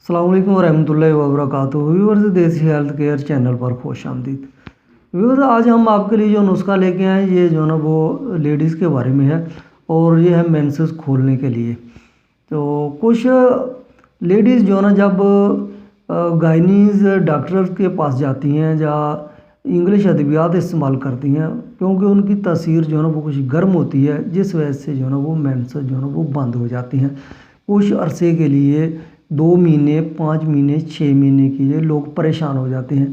अस्सलाम वालेकुम वरहमतुल्लाहि वबरकातुहू। व्यूअर्स देसी हेल्थ केयर चैनल पर खुश आमदीद। व्यूअर्स आज हम आपके लिए जो नुस्खा लेके आए ये जो ना वो लेडीज़ के बारे में है और ये है मेंसेस खोलने के लिए। तो कुछ लेडीज़ जो ना जब गायनीज़ डॉक्टर के पास जाती हैं या इंग्लिश अद्वियात इस्तेमाल करती हैं क्योंकि उनकी तासीर जो है ना वो कुछ गर्म होती है, जिस वजह से जो है ना वो मेंसेस जो है ना वो बंद हो जाती हैं। कुछ अरसे के लिए 2 महीने, 5 महीने, 6 महीने के लिए लोग परेशान हो जाते हैं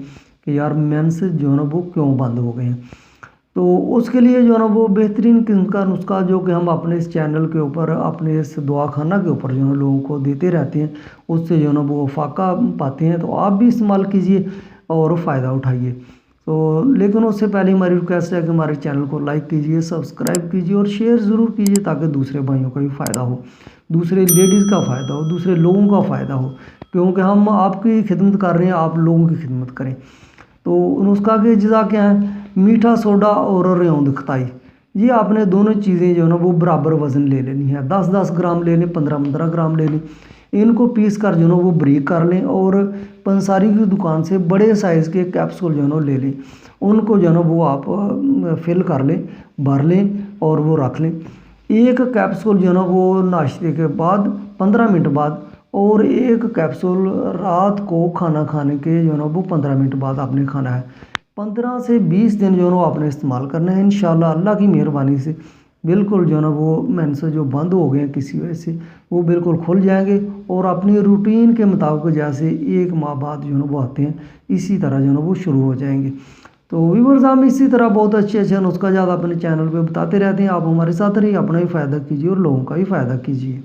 कि यार मेंसेस जो है ना वो क्यों बंद हो गए हैं। तो उसके लिए जो है ना वो बेहतरीन किस्म का नुस्खा जो कि हम अपने इस चैनल के ऊपर, अपने इस दवाखाना के ऊपर जो है लोगों को देते रहते हैं, उससे जो है ना वो फ़ायदा पाते हैं। तो आप भी इस्तेमाल कीजिए और फ़ायदा उठाइए। तो लेकिन उससे पहले हमारी रिक्वेस्ट है कि हमारे चैनल को लाइक कीजिए, सब्सक्राइब कीजिए और शेयर ज़रूर कीजिए ताकि दूसरे भाइयों का भी फ़ायदा हो, दूसरे लेडीज़ का फ़ायदा हो, दूसरे लोगों का फ़ायदा हो, क्योंकि हम आपकी खिदमत कर रहे हैं, आप लोगों की खिदमत करें। तो नुस्खा के अज्जा क्या हैं? मीठा सोडा और रेंद खताई। ये आपने दोनों चीज़ें जो है ना वो बराबर वज़न ले लेनी है। 10-10 ग्राम ले लें, 15-15 ग्राम ले लें। इनको पीस कर जो है ना वो बारीक कर लें और पंसारी की दुकान से बड़े साइज़ के कैप्सूल जो है ना ले लें। उनको जो है ना वो आप फिल कर लें, भर लें और वो रख लें। एक कैप्सूल जो है ना वो नाश्ते के बाद 15 मिनट बाद और एक कैप्सूल रात को खाना खाने के जो है ना वो 15 मिनट बाद आपने खाना है। 15 से 20 दिन जो है ना आपने इस्तेमाल करना है। इंशाल्लाह अल्लाह की मेहरबानी से बिल्कुल जो है ना वो मेंसेस जो बंद हो गए हैं किसी वजह से वो बिल्कुल खुल जाएंगे और अपनी रूटीन के मुताबिक जैसे 1 माह बाद जो है ना वो आते हैं, इसी तरह जो है ना वो शुरू हो जाएंगे। तो व्यूअर्स हम इसी तरह बहुत अच्छे नुस्खा ज़्यादा अपने चैनल पे बताते रहते हैं। आप हमारे साथ रहिए, अपना भी फ़ायदा कीजिए और लोगों का भी फ़ायदा कीजिए।